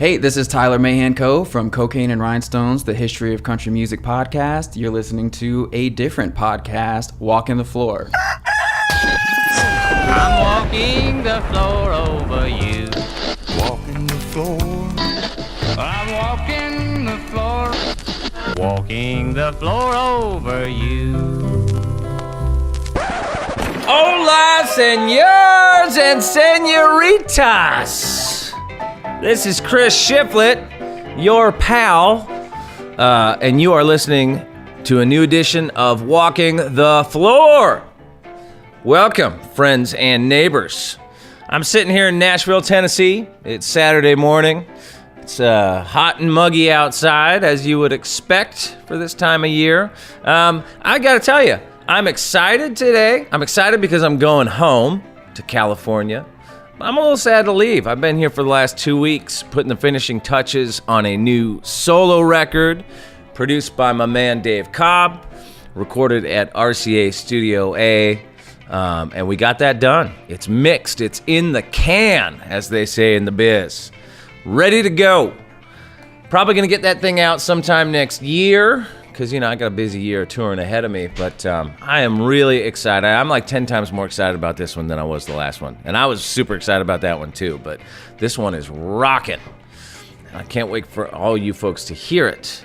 Hey, this is Mahan Coe from Cocaine and Rhinestones, the History of Country Music podcast. You're listening to a different podcast, Walking the Floor. I'm walking the floor over you. Walking the floor. I'm walking the floor. Walking the floor over you. Hola, senors and senoritas. This is Chris Shiflett, your pal, and you are listening to a new edition of Walking the Floor. Welcome, friends and neighbors. I'm sitting here in Nashville, Tennessee. It's Saturday morning. It's hot and muggy outside, as you would expect for this time of year. I gotta tell you, I'm excited today. I'm excited because I'm going home to California. I'm a little sad to leave. I've been here for the last 2 weeks, putting the finishing touches on a new solo record produced by my man Dave Cobb, recorded at RCA Studio A, and we got that done. It's mixed. It's in the can, as they say in the biz. Ready to go. Probably going to get that thing out sometime next year, because, I got a busy year touring ahead of me, but I am really excited. I'm like 10 times more excited about this one than I was the last one, and I was super excited about that one too, but this one is rocking. I can't wait for all you folks to hear it.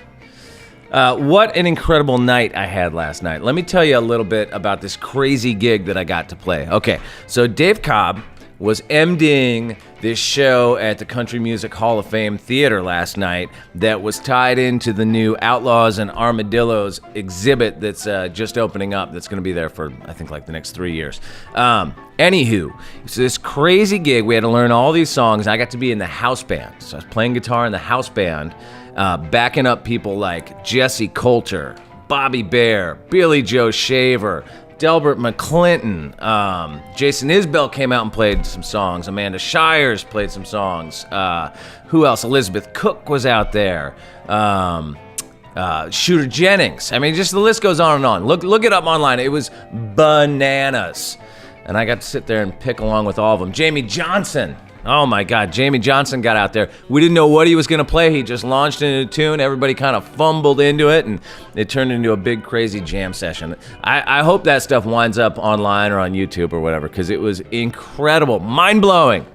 What an incredible night I had last night. Let me tell you a little bit about this crazy gig that I got to play. Okay, so Dave Cobb was MDing this show at the Country Music Hall of Fame Theater last night that was tied into the new Outlaws and Armadillos exhibit that's just opening up, that's going to be there for, I think, like the next 3 years. Anywho, so this crazy gig, we had to learn all these songs. I got to be in the house band. So I was playing guitar in the house band, backing up people like Jesse Coulter, Bobby Bare, Billy Joe Shaver, Delbert McClinton, Jason Isbell came out and played some songs. Amanda Shires played some songs. Who else? Elizabeth Cook was out there. Shooter Jennings. I mean, just the list goes on and on. Look it up online. It was bananas. And I got to sit there and pick along with all of them. Jamie Johnson. Oh my God, Jamie Johnson got out there. We didn't know what he was going to play. He just launched into a tune. Everybody kind of fumbled into it, and it turned into a big, crazy jam session. I hope that stuff winds up online or on YouTube or whatever, because it was incredible, mind-blowing.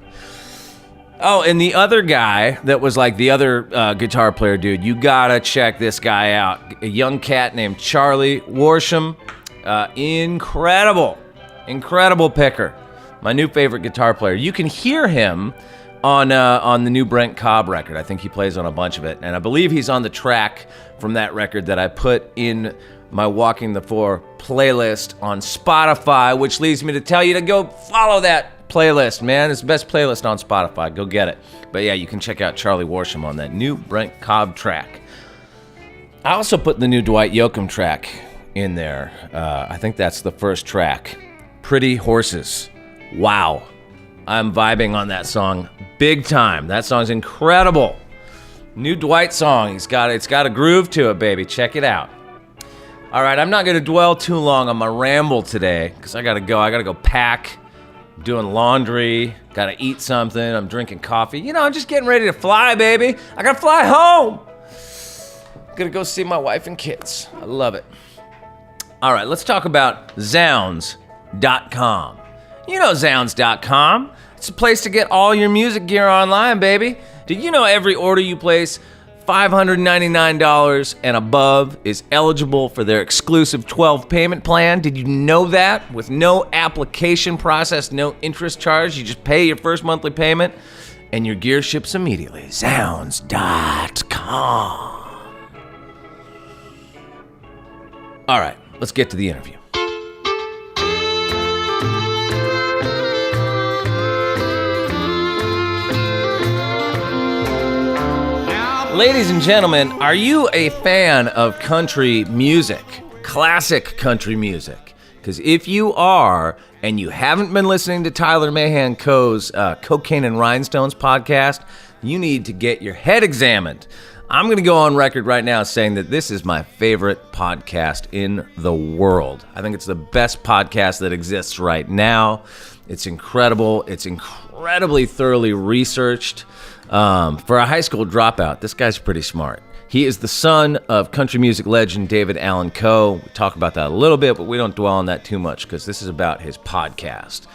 Oh, and the other guy that was like the other guitar player dude, you gotta check this guy out. A young cat named Charlie Worsham. Incredible picker. My new favorite guitar player. You can hear him on the new Brent Cobb record. I think he plays on a bunch of it. And I believe he's on the track from that record that I put in my Walking the Floor playlist on Spotify, which leads me to tell you to go follow that playlist, man. It's the best playlist on Spotify. Go get it. But yeah, you can check out Charlie Worsham on that new Brent Cobb track. I also put the new Dwight Yoakam track in there. I think that's the first track. Pretty Horses. Wow, I'm vibing on that song big time. That song's incredible. New Dwight song. It's got a groove to it, baby. Check it out. All right, I'm not going to dwell too long on my ramble today because I got to go. I got to go pack. I'm doing laundry. Got to eat something. I'm drinking coffee. I'm just getting ready to fly, baby. I got to fly home. I'm going to go see my wife and kids. I love it. All right, let's talk about Zounds.com. You know Zounds.com. It's a place to get all your music gear online, baby. Did you know every order you place, $599 and above, is eligible for their exclusive 12 payment plan? Did you know that? With no application process, no interest charge, you just pay your first monthly payment and your gear ships immediately. Zounds.com. All right, let's get to the interview. Ladies and gentlemen, are you a fan of country music? Classic country music? Because if you are, and you haven't been listening to Mahan Coe's Cocaine and Rhinestones podcast, you need to get your head examined. I'm going to go on record right now saying that this is my favorite podcast in the world. I think it's the best podcast that exists right now. It's incredible. It's incredibly thoroughly researched. For a high school dropout, this guy's pretty smart. He is the son of country music legend David Allan Coe. We talk about that a little bit, but we don't dwell on that too much because this is about his podcast.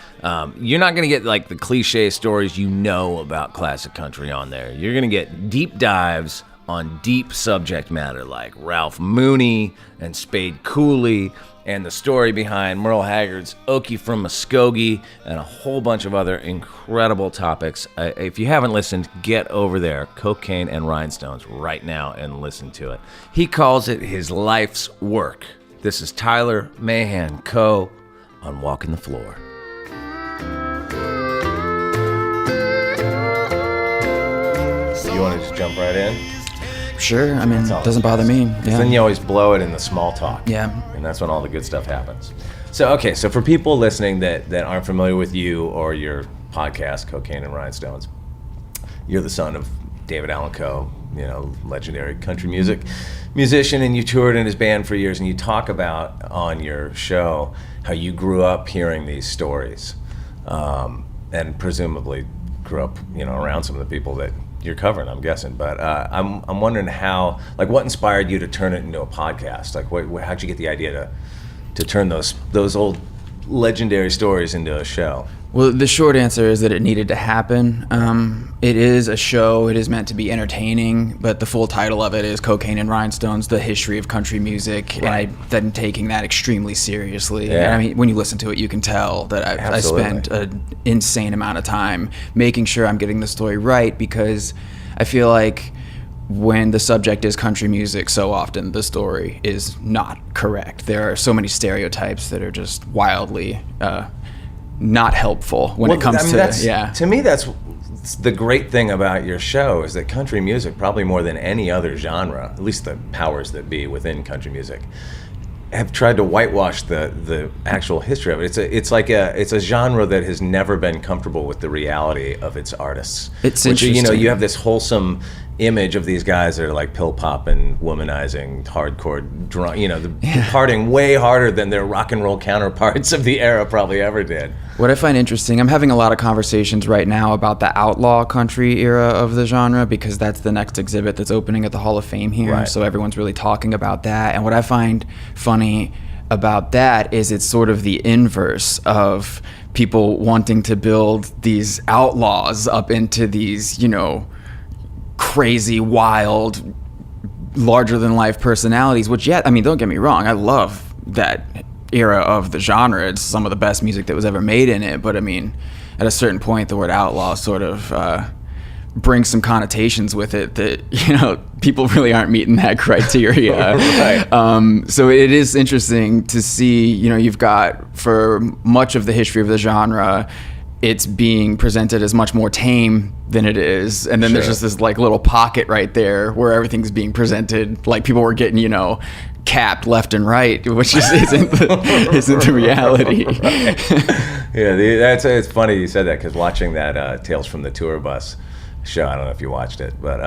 You're not going to get like the cliche stories you know about classic country on there. You're going to get deep dives on deep subject matter like Ralph Mooney and Spade Cooley and the story behind Merle Haggard's Okie from Muskogee and a whole bunch of other incredible topics. If you haven't listened, get over there, Cocaine and Rhinestones, right now and listen to it. He calls it his life's work. This is Tyler Mahan Coe on Walking the Floor. You want to just jump right in? Sure. I mean, it doesn't bother me. Yeah. Then you always blow it in the small talk. Yeah. And that's when all the good stuff happens. So for people listening that aren't familiar with you or your podcast, Cocaine and Rhinestones, you're the son of David Allan Coe, legendary country musician, and you toured in his band for years, and you talk about on your show how you grew up hearing these stories, and presumably grew up, around some of the people that you're covering, I'm guessing, but I'm wondering what inspired you to turn it into a podcast? Like, how'd you get the idea to turn those old legendary stories into a show? Well, the short answer is that it needed to happen. It is a show. It is meant to be entertaining, but the full title of it is Cocaine and Rhinestones: The History of Country Music. Right. And I'm taking that extremely seriously. Yeah. And I mean, when you listen to it, you can tell that I spent an insane amount of time making sure I'm getting the story right, because I feel like when the subject is country music, so often the story is not correct. There are so many stereotypes that are just wildly not helpful when it comes To me, that's the great thing about your show, is that country music, probably more than any other genre, at least the powers that be within country music, have tried to whitewash the actual history of it. It's a genre that has never been comfortable with the reality of its artists. It's interesting. You have this wholesome image of these guys that are like pill popping, womanizing, hardcore, partying way harder than their rock and roll counterparts of the era probably ever did. What I find interesting, I'm having a lot of conversations right now about the outlaw country era of the genre, because that's the next exhibit that's opening at the Hall of Fame here. Right. So everyone's really talking about that. And what I find funny about that is it's sort of the inverse of people wanting to build these outlaws up into these, crazy, wild, larger-than-life personalities, which, yeah, I mean, don't get me wrong, I love that era of the genre. It's some of the best music that was ever made in it, but I mean, at a certain point, the word outlaw sort of brings some connotations with it that, people really aren't meeting that criteria. Right. So it is interesting to see, you've got, for much of the history of the genre, it's being presented as much more tame than it is, and then there's just this like little pocket right there where everything's being presented like people were getting capped left and right, which just isn't the reality. Right. Yeah, it's funny you said that, because watching that Tales from the Tour Bus show, I don't know if you watched it, but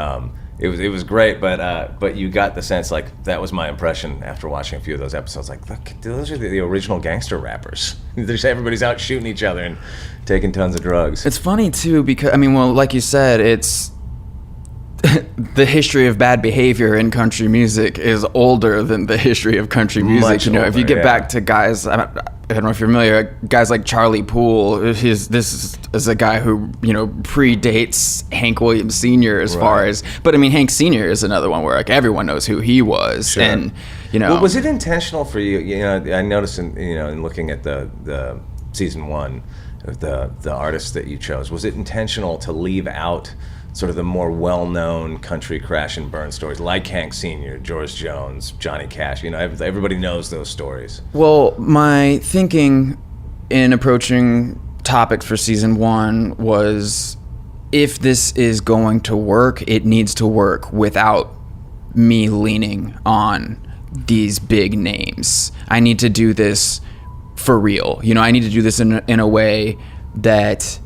it was great, but you got the sense, like, that was my impression after watching a few of those episodes, like, look, those are the original gangster rappers. Everybody's out shooting each other and taking tons of drugs. It's funny too, because like you said, it's the history of bad behavior in country music is older than the history of country music. Much older, if you get back to guys, I don't know if you're familiar, guys like Charlie Poole, this is a guy who, predates Hank Williams Sr. as far as, but I mean, Hank Sr. is another one where like everyone knows who he was. Sure. And, Well, was it intentional for you? I noticed in looking at the season one of the artists that you chose, was it intentional to leave out sort of the more well-known country crash and burn stories like Hank Sr., George Jones, Johnny Cash? Everybody knows those stories. Well, my thinking in approaching topics for season one was, if this is going to work, it needs to work without me leaning on these big names. I need to do this for real. I need to do this in a way that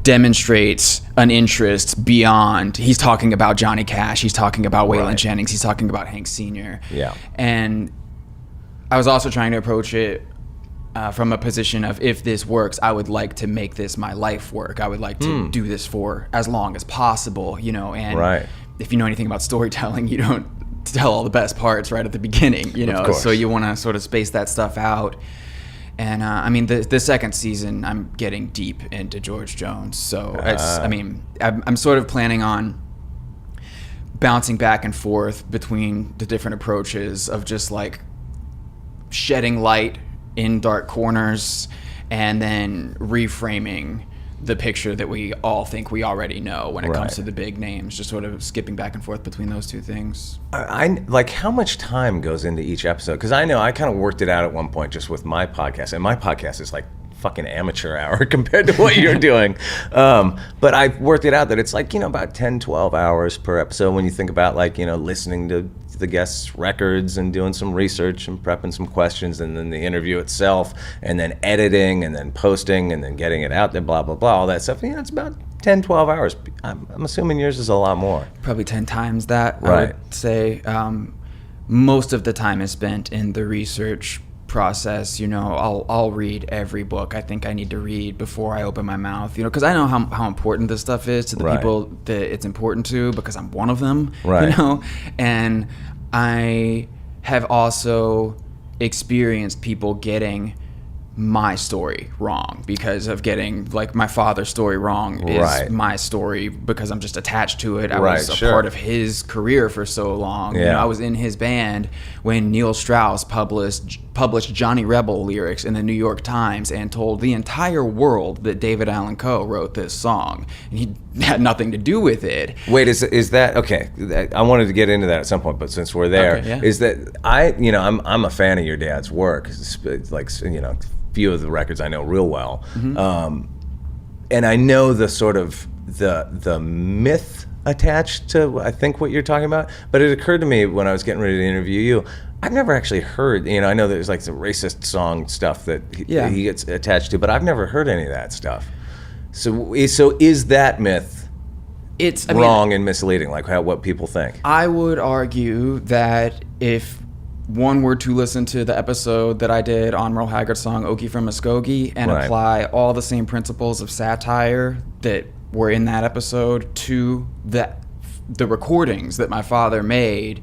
demonstrates an interest beyond, he's talking about Johnny Cash, he's talking about Waylon Jennings, he's talking about Hank Sr. Yeah. And I was also trying to approach it from a position of, if this works, I would like to make this my life work. I would like to do this for as long as possible, you know. And Right. if you know anything about storytelling, you don't tell all the best parts right at the beginning, you know. course. So you want to sort of space that stuff out. And I mean, the second season, I'm getting deep into George Jones. So I'm sort of planning on bouncing back and forth between the different approaches of just like shedding light in dark corners and then reframing the picture that we all think we already know when it comes to the big names, just sort of skipping back and forth between those two things. I like, how much time goes into each episode? Because I know I kind of worked it out at one point just with my podcast, and my podcast is like fucking amateur hour compared to what you're doing. But I've worked it out that it's like, you know, about 10, 12 hours per episode when you think about, like, you know, listening to the guests' records and doing some research and prepping some questions, and then the interview itself, and then editing, and then posting, and then getting it out there, blah, blah, blah, all that stuff. You know, it's about 10, 12 hours. I'm assuming yours is a lot more. Probably 10 times that, I Right. would say. Most of the time is spent in the research process. You know, I'll read every book I think I need to read before I open my mouth, you know, because I know how important this stuff is to the Right. people that it's important to, because I'm one of them, Right. you know. And I have also experienced people getting my story wrong because of getting, like, my father's story wrong is Right. my story because I'm just attached to it. I Right, was a sure. part of his career for so long. You Yeah. know, I was in his band when Neil Strauss published Johnny Rebel lyrics in the New York Times and told the entire world that David Allan Coe wrote this song. And he had nothing to do with it. Wait, is that okay? I wanted to get into that at some point, but since we're there, Okay, yeah. is that I'm a fan of your dad's work. It's like, you know, few of the records I know real well, and I know the sort of the myth attached to, I think, what you're talking about. But it occurred to me when I was getting ready to interview you, I've never actually heard, you know, I know there's like some racist song stuff that he gets attached to, but I've never heard any of that stuff. So is that myth wrong and misleading, like what people think? I would argue that if one were to listen to the episode that I did on Merle Haggard's song Okie from Muskogee and Right. apply all the same principles of satire that were in that episode to the recordings that my father made,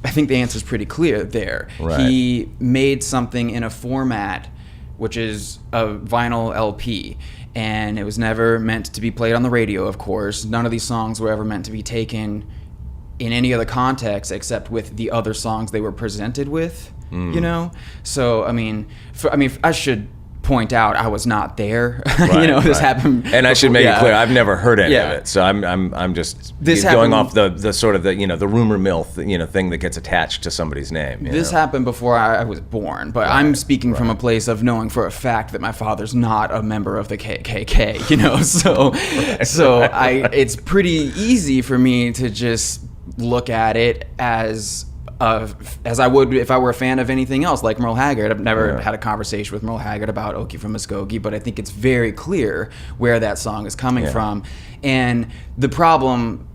I think the answer is pretty clear there. Right. He made something in a format which is a vinyl LP, and it was never meant to be played on the radio, of course. None of these songs were ever meant to be taken in any other context except with the other songs they were presented with, you know? So, I mean, I should point out I was not there. You know, this happened. And I should make it clear, I've never heard any Yeah. of it. So I'm just This going happened- off the sort of the, you know, the rumor mill, thing that gets attached to somebody's name. This happened before I was born, but I'm speaking from a place of knowing for a fact that my father's not a member of the KKK, you know? So it's pretty easy for me to just look at it as I would if I were a fan of anything else, like Merle Haggard. I've never had a conversation with Merle Haggard about Okie from Muskogee, but I think it's very clear where that song is coming from. And the problem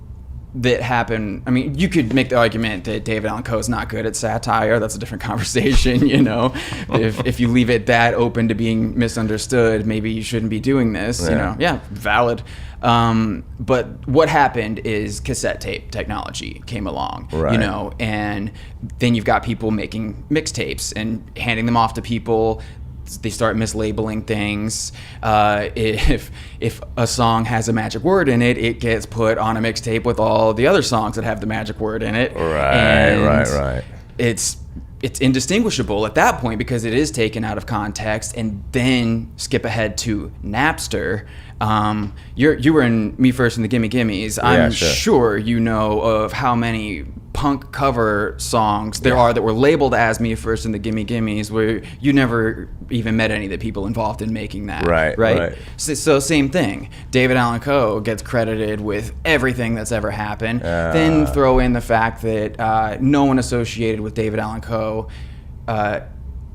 that happened, I mean, you could make the argument that David Allan Coe is not good at satire. That's a different conversation, you know. If you leave it that open to being misunderstood, maybe you shouldn't be doing this, you know. Yeah, valid. But what happened is cassette tape technology came along, Right. you know, and then you've got people making mixtapes and handing them off to people. They start mislabeling things. If a song has a magic word in it, it gets put on a mixtape with all the other songs that have the magic word in it. Right. It's indistinguishable at that point because it is taken out of context. And then skip ahead to Napster. You were in Me First and the Gimme Gimmes. I'm sure you know of how many punk cover songs there are that were labeled as Me First and the Gimme Gimmes, where you never even met any of the people involved in making that. Right. So same thing. David Allan Coe gets credited with everything that's ever happened. Then throw in the fact that no one associated with David Allan Coe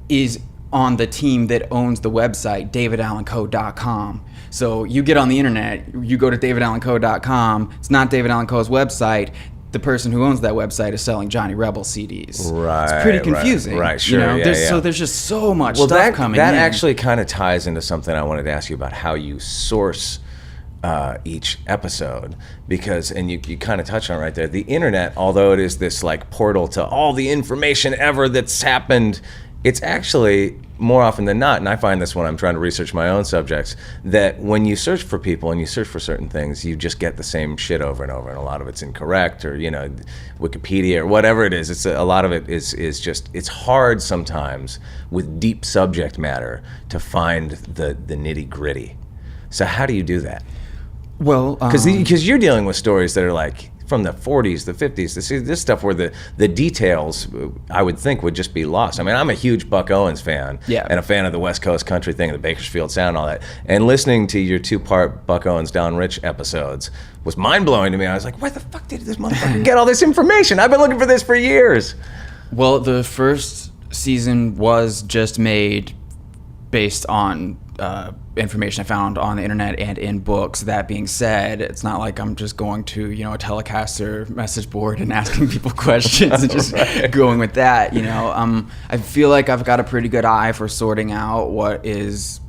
is on the team that owns the website davidallancoe.com. So you get on the internet, you go to davidallancoe.com, it's not David Allan Coe's website, the person who owns that website is selling Johnny Rebel CDs. Right. It's pretty confusing. Right, sure. You know? Yeah. So there's just so much stuff coming in. That actually kind of ties into something I wanted to ask you about, how you source each episode, because, and you kind of touched on it right there, the internet, although it is this like portal to all the information ever that's happened, it's actually more often than not, and I find this when I'm trying to research my own subjects, that when you search for people and you search for certain things, you just get the same shit over and over, and a lot of it's incorrect, or, you know, Wikipedia or whatever it is. It's a lot of it is just, it's hard sometimes with deep subject matter to find the nitty gritty. So how do you do that? Well, because you're dealing with stories that are like from the 40s, the 50s, this stuff where the details, I would think, would just be lost. I mean, I'm a huge Buck Owens fan, and a fan of the West Coast country thing, the Bakersfield Sound, and all that. And listening to your 2-part Buck Owens Down Rich episodes was mind-blowing to me. I was like, where the fuck did this motherfucker get all this information? I've been looking for this for years. Well, the first season was just made based on information I found on the internet and in books. That being said, it's not like I'm just going to, you know, a Telecaster message board and asking people questions and just going with that, you know. I feel like I've got a pretty good eye for sorting out what is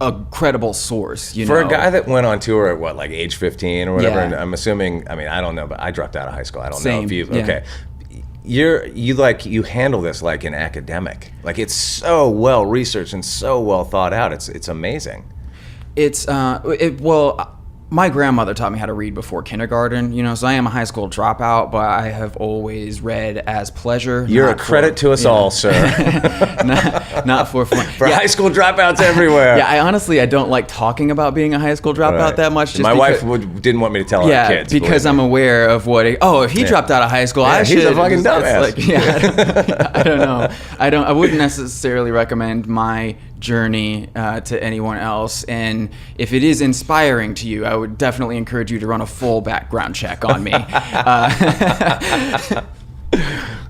a credible source, you know. For a guy that went on tour at what, like age 15 or whatever, Yeah. and I'm assuming, I mean, I don't know, but I dropped out of high school. I don't know Same, if you, yeah. okay. You handle this like an academic. Like, it's so well researched and so well thought out. It's amazing. My grandmother taught me how to read before kindergarten, you know, so I am a high school dropout, but I have always read as pleasure. You're a credit to us all, sir. not for fun. For high school dropouts everywhere. Yeah, I don't like talking about being a high school dropout that much. Just My wife didn't want me to tell our kids. Because I'm aware of what. If he dropped out of high school, I should. He's a fucking dumbass. I don't know. I wouldn't necessarily recommend my journey to anyone else, and if it is inspiring to you, I would definitely encourage you to run a full background check on me.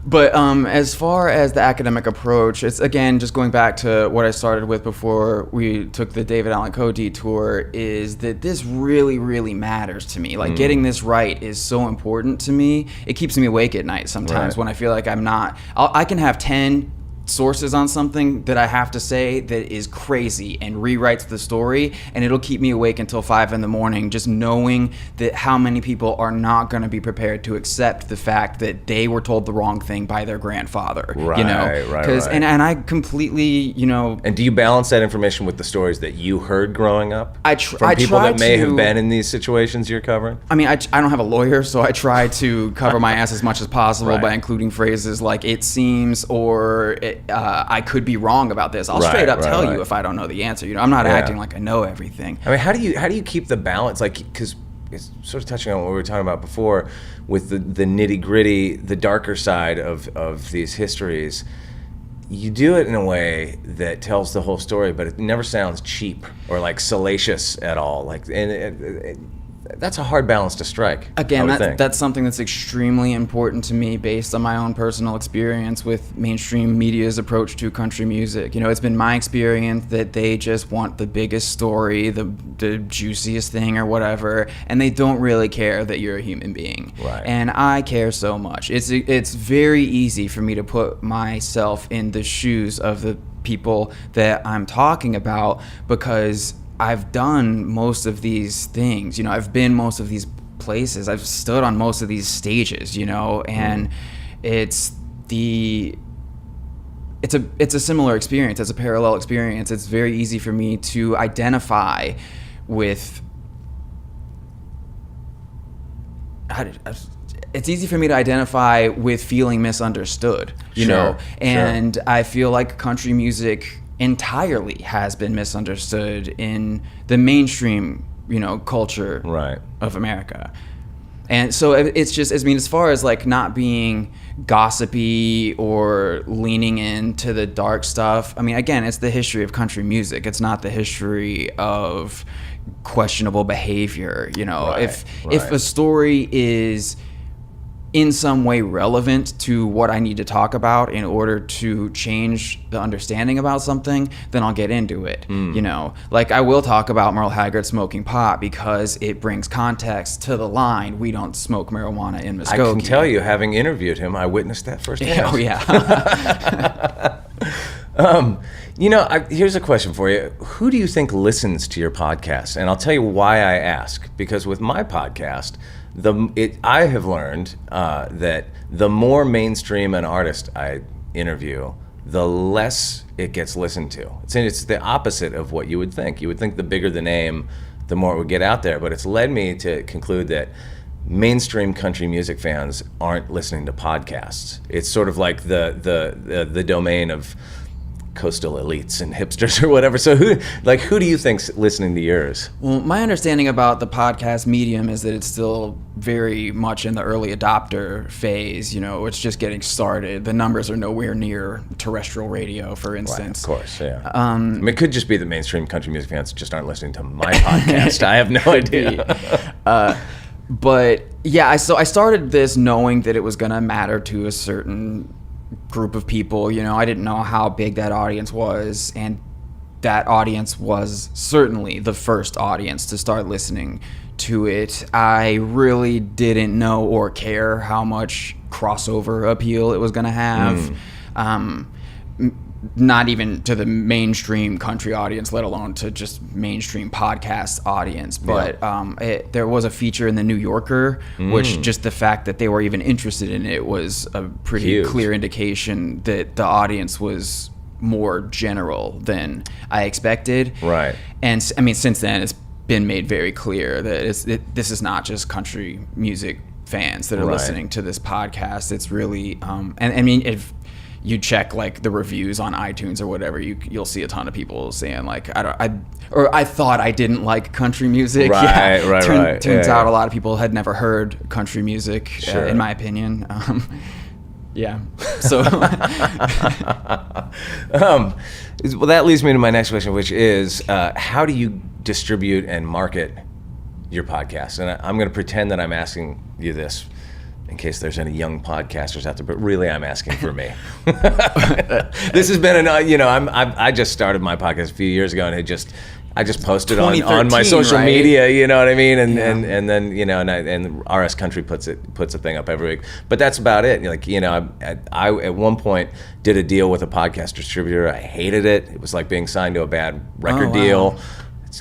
But as far as the academic approach, it's, again, just going back to what I started with before we took the David Allan Coe detour, is that this really, really matters to me. Like, getting this right is so important to me. It keeps me awake at night sometimes when I feel like I'm not. I can have 10 sources on something that I have to say that is crazy and rewrites the story, and it'll keep me awake until 5 a.m. just knowing that how many people are not going to be prepared to accept the fact that they were told the wrong thing by their grandfather. Right, you know, right. And I completely, you know. And do you balance that information with the stories that you heard growing up? From people that may have been in these situations you're covering? I mean, I don't have a lawyer, so I try to cover my ass as much as possible by including phrases like "it seems" or I could be wrong about this. I'll straight up tell you if I don't know the answer. You know, I'm not acting like I know everything. I mean, how do you keep the balance? Like, because it's sort of touching on what we were talking about before with the nitty gritty, the darker side of these histories. You do it in a way that tells the whole story, but it never sounds cheap or like salacious at all. Like, that's a hard balance to strike. Again, that's something that's extremely important to me based on my own personal experience with mainstream media's approach to country music. You know, it's been my experience that they just want the biggest story, the juiciest thing or whatever, and they don't really care that you're a human being. Right. And I care so much. It's very easy for me to put myself in the shoes of the people that I'm talking about, because I've done most of these things. You know, I've been most of these places. I've stood on most of these stages, you know, and it's a similar experience. It's a parallel experience. It's very easy for me to identify with it's easy for me to identify with feeling misunderstood, you know, and I feel like country music entirely has been misunderstood in the mainstream, you know, culture of America. And so it's just, I mean, as far as like not being gossipy or leaning into the dark stuff, I mean, again, it's the history of country music. It's not the history of questionable behavior, you know. If a story is in some way relevant to what I need to talk about in order to change the understanding about something, then I'll get into it. You know, like I will talk about Merle Haggard smoking pot because it brings context to the line, we don't smoke marijuana in Muskogee. I can tell you, having interviewed him, I witnessed that firsthand. Oh, yeah. You know, here's a question for you. Who do you think listens to your podcast? And I'll tell you why I ask. Because with my podcast, I have learned that the more mainstream an artist I interview, the less it gets listened to. It's the opposite of what you would think. You would think the bigger the name, the more it would get out there. But it's led me to conclude that mainstream country music fans aren't listening to podcasts. It's sort of like the domain of coastal elites and hipsters or whatever. So who do you think's listening to yours? Well, my understanding about the podcast medium is that it's still very much in the early adopter phase. You know, it's just getting started. The numbers are nowhere near terrestrial radio, for instance. Right, of course, yeah. I mean, it could just be that mainstream country music fans just aren't listening to my podcast. I have no idea. But yeah, so I started this knowing that it was going to matter to a certain group of people. You know, I didn't know how big that audience was, and that audience was certainly the first audience to start listening to it. I really didn't know or care how much crossover appeal it was going to have. Not even to the mainstream country audience, let alone to just mainstream podcast audience. But there was a feature in the New Yorker, which just the fact that they were even interested in it was a pretty clear indication that the audience was more general than I expected. Right. And I mean, since then, it's been made very clear that this is not just country music fans that are listening to this podcast. It's really, and I mean, if you check like the reviews on iTunes or whatever, you'll see a ton of people saying like, I thought I didn't like country music. Right. Turns out a lot of people had never heard country music, in my opinion. Yeah. So. Well, that leads me to my next question, which is, how do you distribute and market your podcast? And I'm going to pretend that I'm asking you this in case there's any young podcasters out there, but really I'm asking for me. This has been I just started my podcast a few years ago, and I just posted on my social media, you know what I mean, and then and RS Country puts a thing up every week, but that's about it. Like, you know, I at one point did a deal with a podcast distributor. I hated it. It was like being signed to a bad record deal.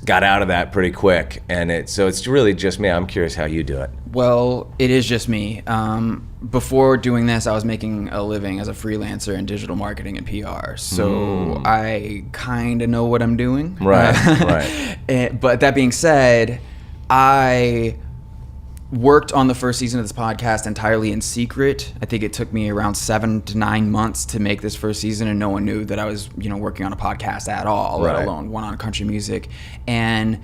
Got out of that pretty quick, and so it's really just me. I'm curious how you do it. Well, it is just me. Before doing this, I was making a living as a freelancer in digital marketing and PR, so I kind of know what I'm doing. Right. But that being said, I worked on the first season of this podcast entirely in secret. I think it took me around 7 to 9 months to make this first season, and no one knew that I was, working on a podcast at all, let alone one on country music. And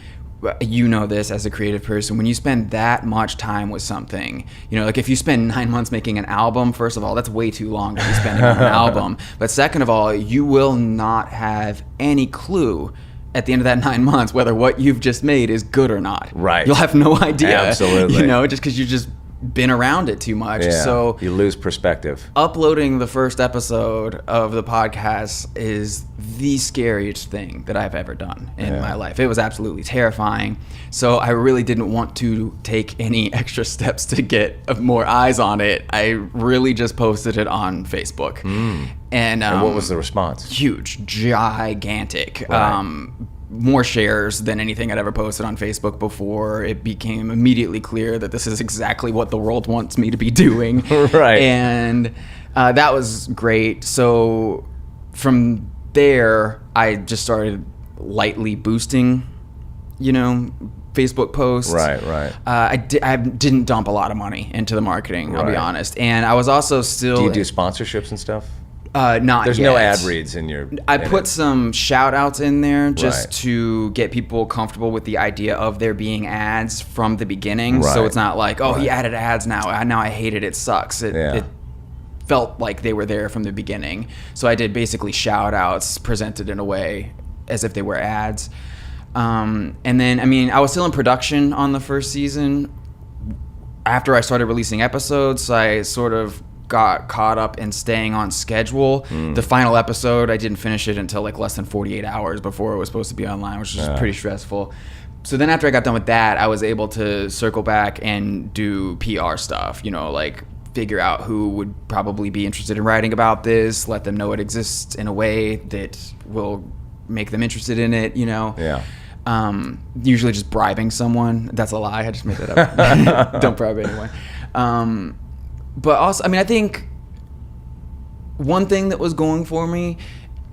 you know this as a creative person, when you spend that much time with something, like if you spend 9 months making an album, first of all, that's way too long to be spending on an album. But second of all, you will not have any clue at the end of that 9 months whether what you've just made is good or not. Right. You'll have no idea. Absolutely. Just because you've just been around it too much. Yeah. So you lose perspective. Uploading the first episode of the podcast is the scariest thing that I've ever done in my life. It was absolutely terrifying. So I really didn't want to take any extra steps to get more eyes on it. I really just posted it on Facebook. And what was the response? Huge, gigantic. Right. More shares than anything I'd ever posted on Facebook before. It became immediately clear that this is exactly what the world wants me to be doing. Right. And that was great. So from there, I just started lightly boosting, Facebook posts. Right. I didn't dump a lot of money into the marketing, I'll be honest. And I was also still... Do you do sponsorships and stuff? Not There's yet. no ad reads in your... I put some shout outs in there just to get people comfortable with the idea of there being ads from the beginning. So it's not like, he added ads now I hate it sucks. It felt like they were there from the beginning. So I did basically shout outs presented in a way as if they were ads. And then, I was still in production on the first season. after I started releasing episodes, I sort of got caught up in staying on schedule. The final episode, I didn't finish it until like less than 48 hours before it was supposed to be online, which was pretty stressful. So then after I got done with that, I was able to circle back and do PR stuff, you know, like figure out who would probably be interested in writing about this, let them know it exists in a way that will make them interested in it, you know. Yeah. Usually just bribing someone. That's a lie. I just made that up. Don't bribe anyone. But also, I mean, I think one thing that was going for me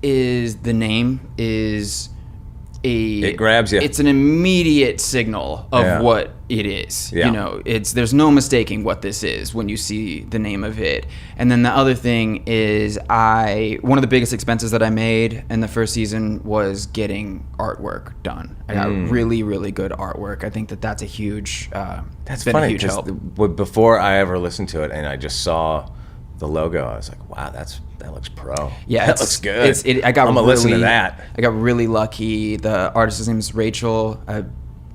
is the name is it grabs you. It's an immediate signal of what it is. Yeah. You know, there's no mistaking what this is when you see the name of it. And then the other thing is one of the biggest expenses that I made in the first season was getting artwork done. I got really, really good artwork. I think that's a huge That's been funny a huge help. before I ever listened to it and I just saw the logo, I was like, wow, that looks pro. Yeah, that looks good. I'm gonna listen to that. I got really lucky. The artist's name is Rachel.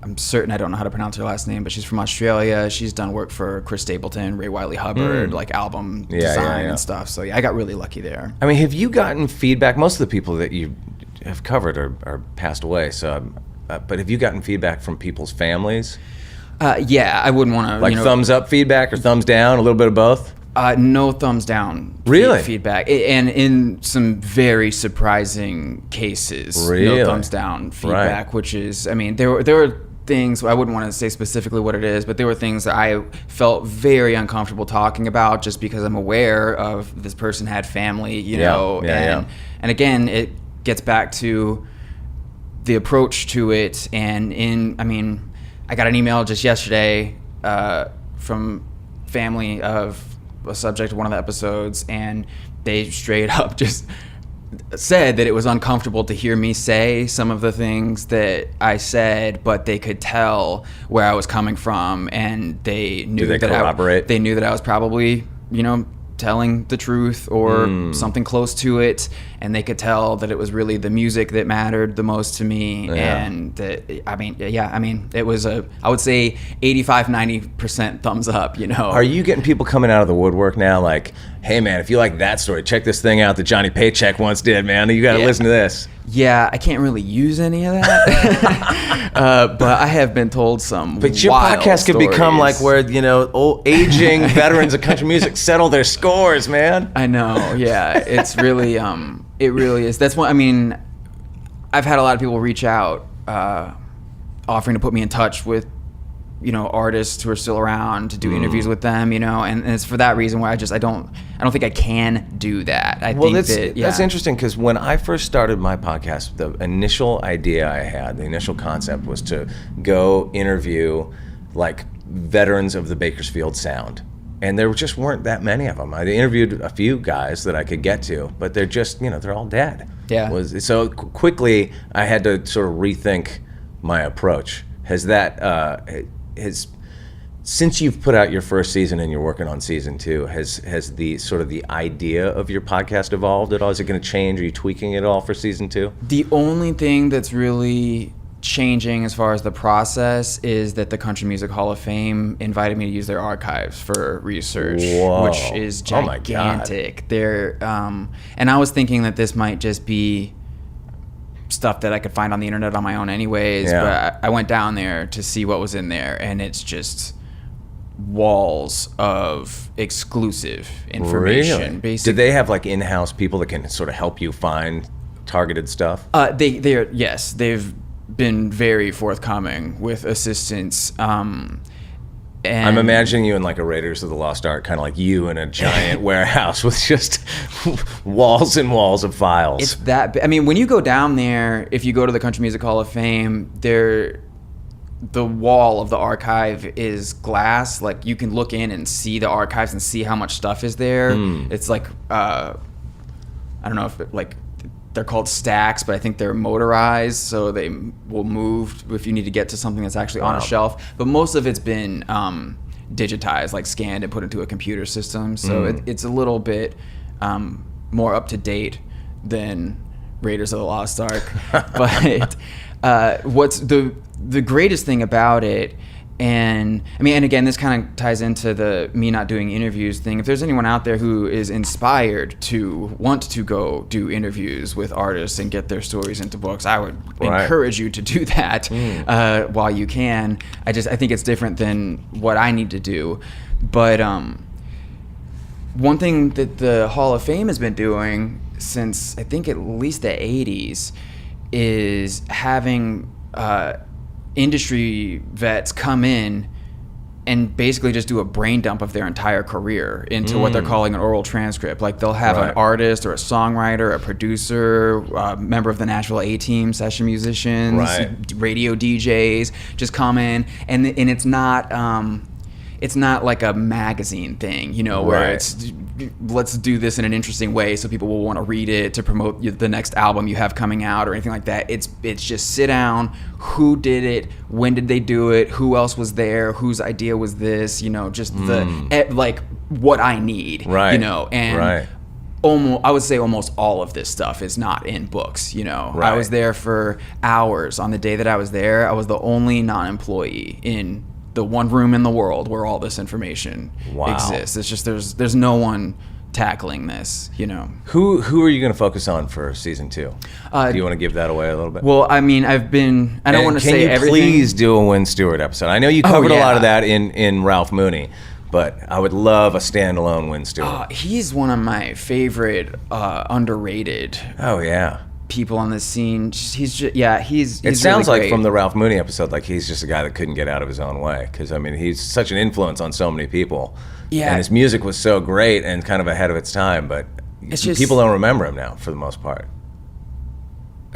I'm certain I don't know how to pronounce her last name, but she's from Australia. She's done work for Chris Stapleton, Ray Wiley Hubbard, like album design and stuff. So yeah, I got really lucky there. I mean, have you gotten feedback? Most of the people that you have covered are passed away. So, but have you gotten feedback from people's families? Yeah, I wouldn't want to Like thumbs up feedback or thumbs down, a little bit of both? No thumbs down. Really? Feedback, and in some very surprising cases, Really? no thumbs down feedback. Which is, I mean, there were things, I wouldn't want to say specifically what it is, but there were things that I felt very uncomfortable talking about just because I'm aware of this person had family, you know, and again, it gets back to the approach to it. And I got an email just yesterday from family of a subject of one of the episodes, and they straight up just said that it was uncomfortable to hear me say some of the things that I said, but they could tell where I was coming from, and they knew they knew that I was probably, you know, telling the truth or something close to it, and they could tell that it was really the music that mattered the most to me. And that, it was I would say 85-90% thumbs up, you know. Are you getting people coming out of the woodwork now like, hey man, if you like that story, check this thing out that Johnny Paycheck once did, man, you got to listen to this? Yeah, I can't really use any of that, but I have been told some. But your podcast could become like where, you know, old aging veterans of country music settle their scores, man. I know. Yeah, it's really, it really is. That's what I mean. I've had a lot of people reach out, offering to put me in touch with, you know, artists who are still around to do interviews with them, you know, and it's for that reason why I don't think I can do that. That's interesting, because when I first started my podcast, the initial idea I had, the initial concept was to go interview like veterans of the Bakersfield Sound. And there just weren't that many of them. I interviewed a few guys that I could get to, but they're just, you know, they're all dead. Yeah. So quickly I had to sort of rethink my approach. Since you've put out your first season and you're working on season 2, has the sort of the idea of your podcast evolved at all? Is it going to change? Are you tweaking it all for season 2? The only thing that's really changing as far as the process is that the Country Music Hall of Fame invited me to use their archives for research. Whoa. Which is gigantic. They're and I was thinking that this might just be stuff that I could find on the internet on my own anyways, but I went down there to see what was in there, and it's just walls of exclusive information. Really? Basically. Did they have like in-house people that can sort of help you find targeted stuff? Yes, they've been very forthcoming with assistance. And I'm imagining you in like a Raiders of the Lost Ark, kind of like you in a giant warehouse with just walls and walls of files. It's that. I mean, when you go down there, if you go to the Country Music Hall of Fame, the wall of the archive is glass. Like you can look in and see the archives and see how much stuff is there. It's like I don't know if they're called stacks, but I think they're motorized, so they will move if you need to get to something that's actually on a shelf. But most of it's been digitized, like scanned and put into a computer system. So it's a little bit more up to date than Raiders of the Lost Ark. But what's the greatest thing about it And I mean, and again, this kind of ties into the me not doing interviews thing. If there's anyone out there who is inspired to want to go do interviews with artists and get their stories into books, I would encourage you to do that while you can. I think it's different than what I need to do. But one thing that the Hall of Fame has been doing since I think at least the 80s is having industry vets come in and basically just do a brain dump of their entire career into what they're calling an oral transcript. Like they'll have an artist or a songwriter, a producer, a member of the Nashville A-Team, session musicians, radio DJs just come in, and it's not like a magazine thing, you know, where it's let's do this in an interesting way so people will want to read it to promote the next album you have coming out or anything like that. It's just sit down, who did it, when did they do it, who else was there, whose idea was this, you know, just like what I need, you know, and I would say almost all of this stuff is not in books, you know. I was there for hours. On the day that I was there, I was the only non-employee in the one room in the world where all this information exists. It's just there's no one tackling this, you know. Who are you going to focus on for season 2? Do you want to give that away a little bit? Well, I mean, I don't want to say everything. Can you please do a Win Stewart episode? I know you covered a lot of that in Ralph Mooney, but I would love a standalone Win Stewart. He's one of my favorite underrated. Oh yeah. People on the scene. He's it sounds really like from the Ralph Mooney episode, like he's just a guy that couldn't get out of his own way, because I mean he's such an influence on so many people, and his music was so great and kind of ahead of its time, but people don't remember him now for the most part.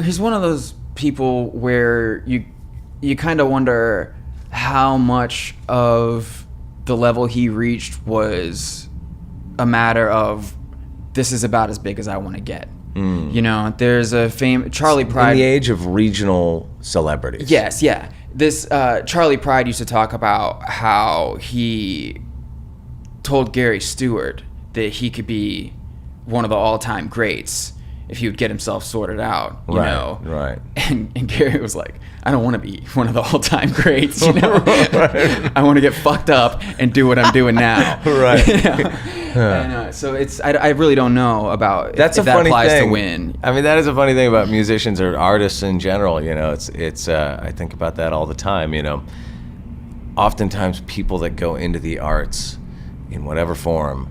He's one of those people where you kind of wonder how much of the level he reached was a matter of this is about as big as I want to get. You know, there's a Charlie Pride. In the age of regional celebrities. Yes, yeah. This Charlie Pride used to talk about how he told Gary Stewart that he could be one of the all-time greats if he would get himself sorted out, you know. Right. And Gary was like, I don't want to be one of the all-time greats, you know. I want to get fucked up and do what I'm doing now. Right. You know? And, so I really don't know about if that applies to Win. I mean, that is a funny thing about musicians or artists in general, you know. It's I think about that all the time, you know. Oftentimes people that go into the arts in whatever form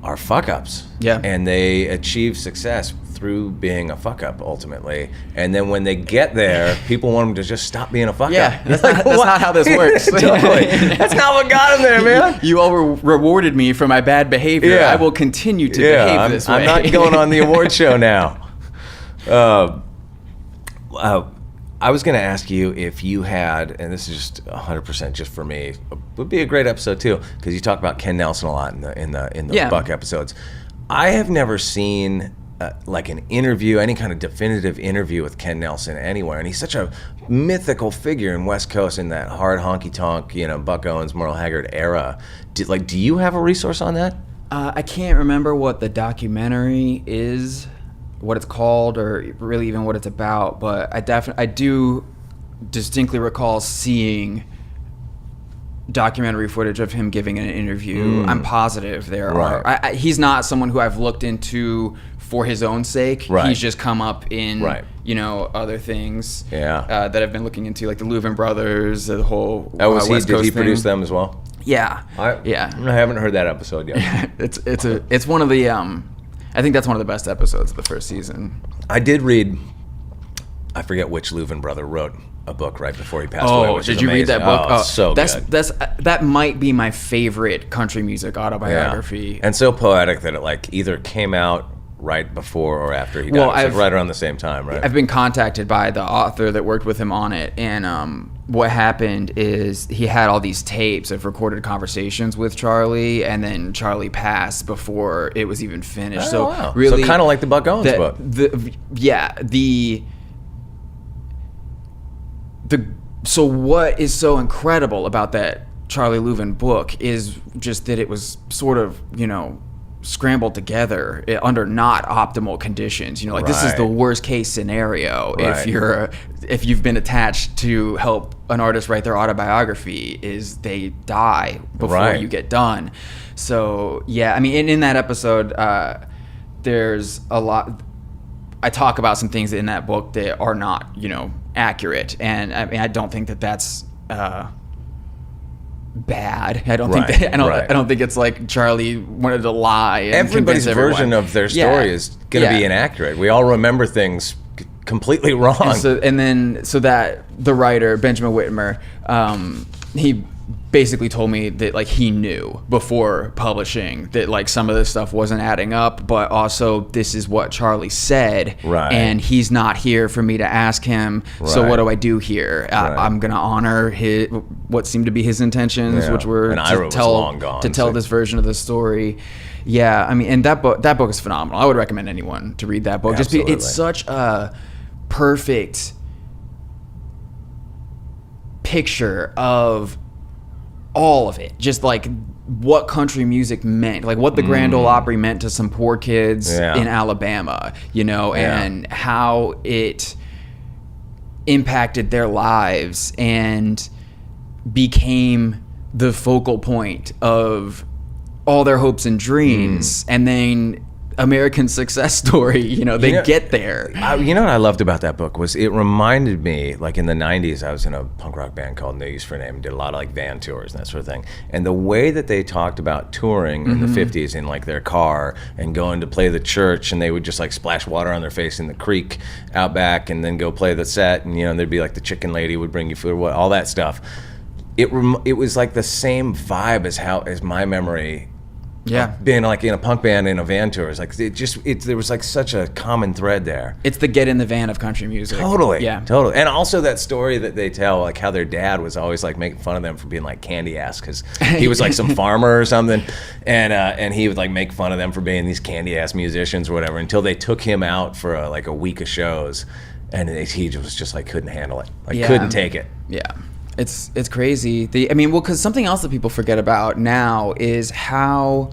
are fuck-ups. Yeah. And they achieve success through being a fuck-up, ultimately. And then when they get there, people want them to just stop being a fuck-up. Yeah, that's not how this works. Totally. That's not what got them there, man. You all rewarded me for my bad behavior. I will continue to behave this way. I'm not going on the award show now. I was going to ask you if you had, and this is just 100% just for me, it would be a great episode too, because you talk about Ken Nelson a lot in the Buck episodes. I have never seen like an interview, any kind of definitive interview with Ken Nelson anywhere, and he's such a mythical figure in West Coast in that hard honky tonk, you know, Buck Owens, Merle Haggard era. Do you have a resource on that? I can't remember what the documentary is, what it's called, or really even what it's about, but I do distinctly recall seeing documentary footage of him giving an interview. I'm positive there are. He's not someone who I've looked into for his own sake. He's just come up in you know, other things that I've been looking into, like the Louvin Brothers, the whole West Coast did he thing. produce them as well? Yeah. I haven't heard that episode yet. It's one of the I think that's one of the best episodes of the first season. I did read, I forget which Louvin brother wrote a book right before he passed away. Which did is you read that book? Oh, so good. That might be my favorite country music autobiography. And so poetic that it like either came out right before or after he died. Well, it was like right around the same time, right? I've been contacted by the author that worked with him on it, and what happened is he had all these tapes of recorded conversations with Charlie, and then Charlie passed before it was even finished. Really, so kind of like the Buck Owens book. So what is so incredible about that Charlie Louvin book is just that it was sort of, you know, scrambled together under not optimal conditions. You know, like this is Right. the worst case scenario Right. if you've been attached to help an artist write their autobiography, is they die before Right. you get done. So yeah, I mean, in that episode, there's a lot. I talk about some things in that book that are not, you know, accurate, and I mean, I don't think that that's bad. I don't think Right, that, right. I don't think it's like Charlie wanted to lie. And Everybody's convince everyone. version of their Yeah. story is going to be Yeah. inaccurate. We all remember things completely wrong. And so that the writer Benjamin Whitmer, he basically told me that like he knew before publishing that like some of this stuff wasn't adding up, but also this is what Charlie said, Right. and he's not here for me to ask him. So Right. what do I do here? Right. I'm gonna honor what seemed to be his intentions, Yeah. which were And Ira was long gone, to tell so- this version of the story. Yeah, I mean, and that book is phenomenal. I would recommend anyone to read that book. Just because it's Absolutely. such a perfect picture of all of it, just like what country music meant, like what the Grand Ole Opry meant to some poor kids Yeah. in Alabama, you know, Yeah. and how it impacted their lives and became the focal point of all their hopes and dreams. And then American success story, you know, they get there. You know what I loved about that book was it reminded me, like in the 90s, I was in a punk rock band called No Use for a Name and did a lot of like van tours and that sort of thing. And the way that they talked about touring in the 50s in like their car and going to play the church, and they would just like splash water on their face in the creek out back and then go play the set, and you know, there'd be like the chicken lady would bring you food, all that stuff. It was like the same vibe as my memory. Yeah. Being like in a punk band in a van tour, it's like there was like such a common thread there. It's the get in the van of country music. Totally. Yeah. Totally. And also that story that they tell, like how their dad was always like making fun of them for being like candy ass because he was like some farmer or something, and he would like make fun of them for being these candy ass musicians or whatever until they took him out for like a week of shows, and he was just like couldn't handle it, like Yeah. couldn't take it. Yeah. It's crazy. Because something else that people forget about now is how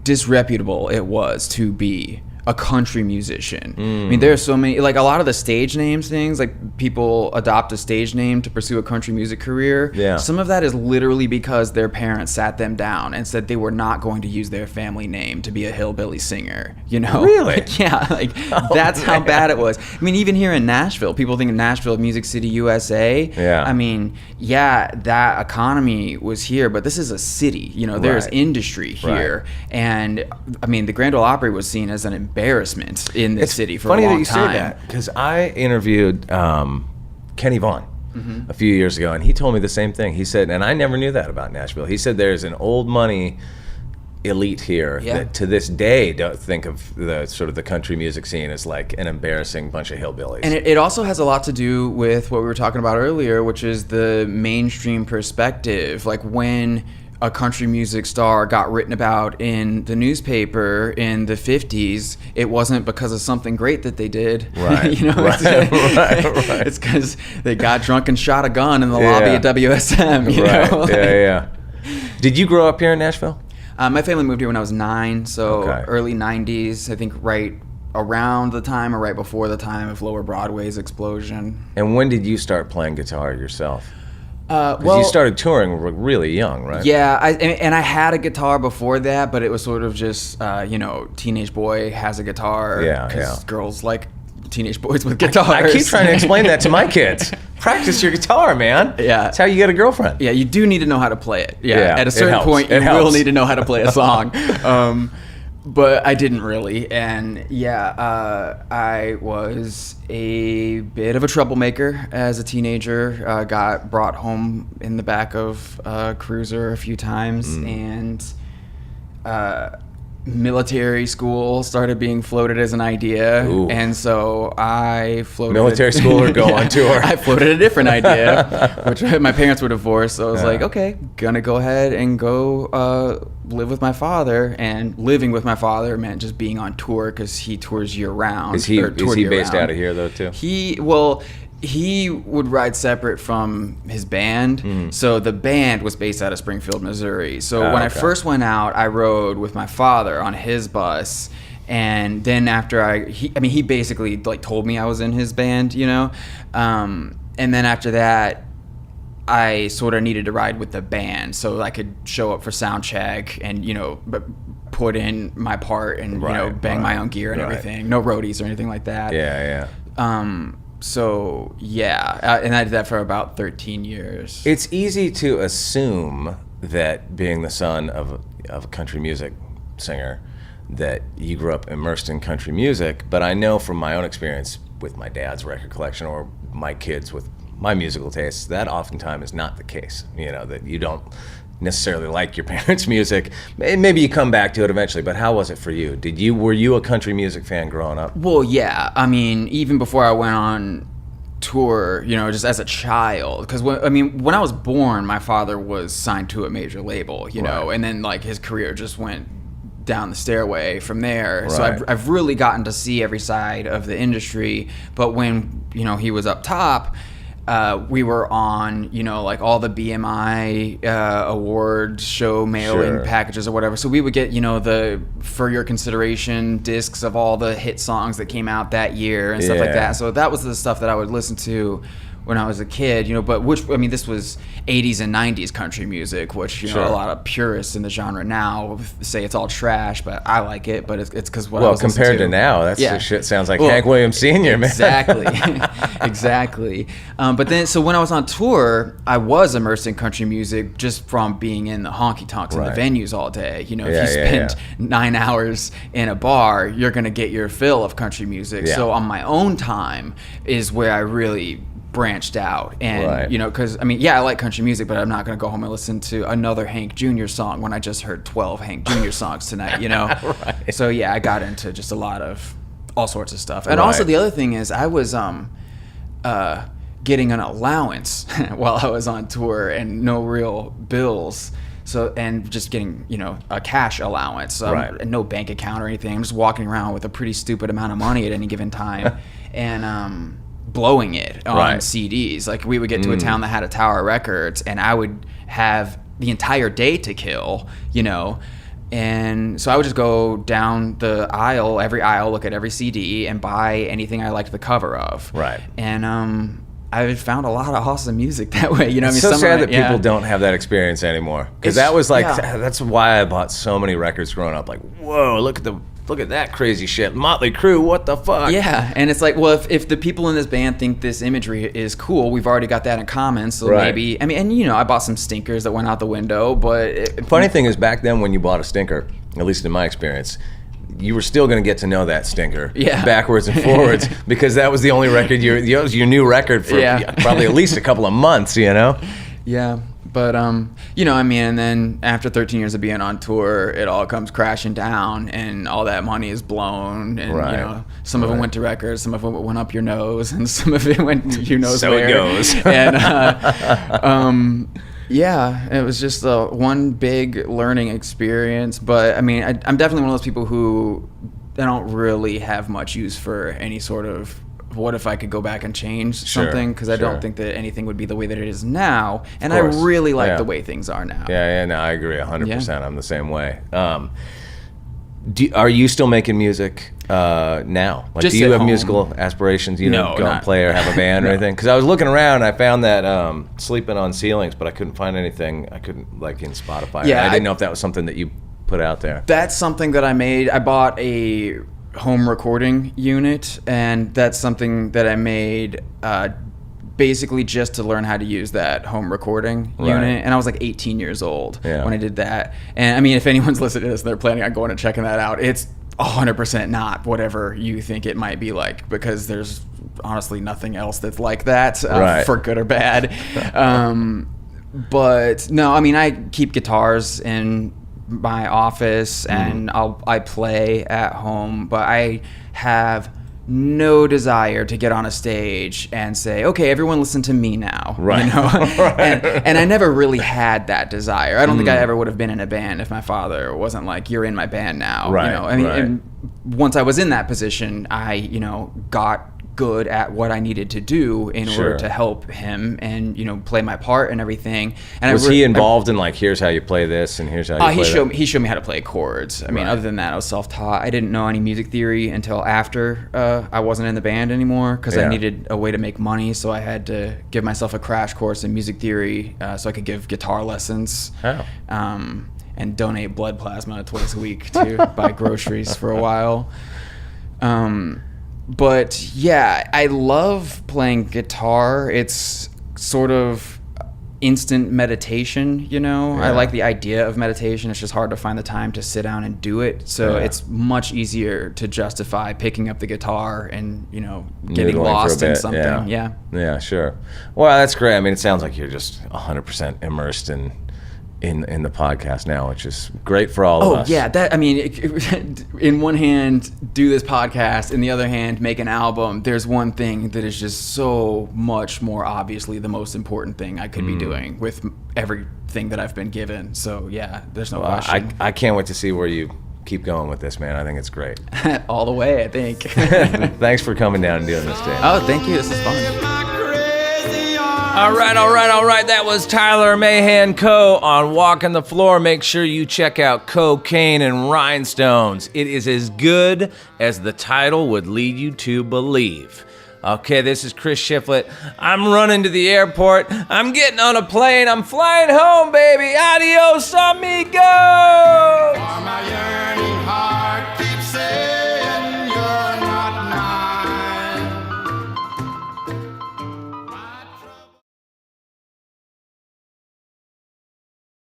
disreputable it was to be a country musician. I mean, there are so many, like a lot of the stage names things, like people adopt a stage name to pursue a country music career. Yeah. Some of that is literally because their parents sat them down and said they were not going to use their family name to be a hillbilly singer, you know? Really? Like, yeah, like that's how bad it was. I mean, even here in Nashville, people think of Nashville, Music City, USA. Yeah. I mean, yeah, that economy was here, but this is a city, you know, there's Right. industry here. And I mean, the Grand Ole Opry was seen as an embarrassment in the city for a long time. Funny that you say that because I interviewed Kenny Vaughn a few years ago, and he told me the same thing. He said, and I never knew that about Nashville. He said there's an old money elite here Yeah. that to this day don't think of the sort of the country music scene as like an embarrassing bunch of hillbillies. And it also has a lot to do with what we were talking about earlier, which is the mainstream perspective. Like when a country music star got written about in the newspaper in the 50s, it wasn't because of something great that they did. Right. You know, Right. Right. it's because they got drunk and shot a gun in the lobby at WSM. You right. know? Yeah. Did you grow up here in Nashville? My family moved here when I was 9, so Okay. early 90s, I think right around the time or right before the time of Lower Broadway's explosion. And when did you start playing guitar yourself? Well, Because you started touring really young, right? Yeah, I had a guitar before that, but it was sort of just, teenage boy has a guitar. Yeah, Because yeah. girls like teenage boys with guitars. I keep trying to explain that to my kids. Practice your guitar, man. Yeah. That's how you get a girlfriend. Yeah, you do need to know how to play it. Yeah, Yeah, at a it certain helps. point, you It will helps. need to know how to play a song. But I didn't really. And yeah, I was a bit of a troublemaker as a teenager. Got brought home in the back of a cruiser a few times. And military school started being floated as an idea. Ooh. And so I floated. Military school or go on tour? I floated a different idea, which my parents were divorced. So I was like, okay, gonna go ahead and go live with my father. And living with my father meant just being on tour because he tours year round. Is he or toured year based round. out of here though too? he would ride separate from his band. So the band was based out of Springfield, Missouri. So when I first went out, I rode with my father on his bus. And then after he basically like told me I was in his band, you know? And then after that, I sort of needed to ride with the band so I could show up for sound check and, you know, put in my part and, you know, bang my own gear and everything. No roadies or anything like that. Yeah. So, yeah, and I did that for about 13 years. It's easy to assume that being the son of a country music singer, that you grew up immersed in country music, but I know from my own experience with my dad's record collection or my kids with my musical tastes, that oftentimes is not the case. You know, that you don't necessarily like your parents' music. Maybe you come back to it eventually, but how was it for you? Were you a country music fan growing up? Well, yeah. I mean, even before I went on tour, you know, just as a child, because when I was born, my father was signed to a major label, you know, and then like his career just went down the stairway from there. So I've really gotten to see every side of the industry. But when, you know, he was up top, we were on, you know, like all the BMI awards show mail-in packages or whatever. So we would get, you know, the For Your Consideration discs of all the hit songs that came out that year and stuff like that. So that was the stuff that I would listen to when I was a kid, you know, but this was 80s and 90s country music, which, you know, a lot of purists in the genre now say it's all trash, but I like it, but it's because what I was compared to now, that's the shit sounds like Hank Williams Sr., man. Exactly. Exactly. But then, so when I was on tour, I was immersed in country music just from being in the honky-tonks and the venues all day. You know, if you spend 9 hours in a bar, you're going to get your fill of country music. So on my own time is where I really branched out, and you know, because I mean, I like country music, but I'm not going to go home and listen to another Hank Jr. song when I just heard 12 Hank Jr. songs tonight, you know. So yeah, I got into just a lot of all sorts of stuff, and also the other thing is I was getting an allowance while I was on tour and no real bills. So, and just getting, you know, a cash allowance, and no bank account or anything. I'm just walking around with a pretty stupid amount of money at any given time, and blowing it on CDs. Like we would get to a town that had a Tower Records, and I would have the entire day to kill, you know. And so I would just go down the aisle, every aisle, look at every CD, and buy anything I liked the cover of. And I found a lot of awesome music that way. You know, it's so sad that people don't have that experience anymore. Because that was like, that's why I bought so many records growing up. Like, whoa, look at that crazy shit. Motley Crue, what the fuck? Yeah, and it's like, well, if the people in this band think this imagery is cool, we've already got that in common, so maybe, I mean, and you know, I bought some stinkers that went out the window, but... Funny thing is, back then when you bought a stinker, at least in my experience, you were still going to get to know that stinker backwards and forwards, because that was the only record, it was your new record for probably at least a couple of months, you know? Yeah. But, you know, I mean, and then after 13 years of being on tour, it all comes crashing down, and all that money is blown, and, you know, some of it went to records, some of it went up your nose, and some of it went who knows so where. It goes. And, yeah, it was just one big learning experience. But, I mean, I'm definitely one of those people who I don't really have much use for any sort of what if I could go back and change something, because I don't think that anything would be the way that it is now, and I really like the way things are now. No, I agree 100%. I'm the same way. Are you still making music now? Like, just do you have home. Musical aspirations? You No, go and play or have a band or anything? Because I was looking around, I found that Sleeping on Ceilings, but I couldn't find anything. I couldn't, like, in Spotify. Yeah, I didn't know if that was something that you put out there. That's something that I made. I bought a home recording unit, and that's something that I made basically just to learn how to use that home recording unit. And I was like 18 years old when I did that. And I mean, if anyone's listening to this and they're planning on going and checking that out, it's 100% not whatever you think it might be like, because there's honestly nothing else that's like that, for good or bad. But no, I mean, I keep guitars in my office, and I play at home, but I have no desire to get on a stage and say, okay, everyone listen to me now. You know? And I never really had that desire. I don't think I ever would have been in a band if my father wasn't like, you're in my band now. You know, I mean, and once I was in that position, I, you know, got good at what I needed to do in Sure. order to help him and, you know, play my part and everything. And Was he involved in like, here's how you play this and here's how you play that? He showed me how to play chords. I mean, Right. other than that, I was self-taught. I didn't know any music theory until after I wasn't in the band anymore because Yeah. I needed a way to make money. So I had to give myself a crash course in music theory so I could give guitar lessons. Oh. And donate blood plasma twice a week to buy groceries for a while. But yeah, I love playing guitar. It's sort of instant meditation, you know? Yeah. I like the idea of meditation. It's just hard to find the time to sit down and do it. So Yeah. it's much easier to justify picking up the guitar and, you know, getting Noodling for a lost in bit, something. yeah. Yeah, sure. Well, that's great. I mean, it sounds like you're just 100% immersed in the podcast now, which is great for all of us. Oh yeah, that I mean, in one hand, do this podcast. In the other hand, make an album. There's one thing that is just so much more obviously the most important thing I could be doing with everything that I've been given. So yeah, there's no question. I can't wait to see where you keep going with this, man. I think it's great. All the way, I think. Thanks for coming down and doing this, Dan. Oh, thank you. This is fun. All right. That was Tyler Mahan Coe on Walking the Floor. Make sure you check out Cocaine and Rhinestones. It is as good as the title would lead you to believe. Okay, this is Chris Shiflett. I'm running to the airport. I'm getting on a plane. I'm flying home, baby. Adios, amigo.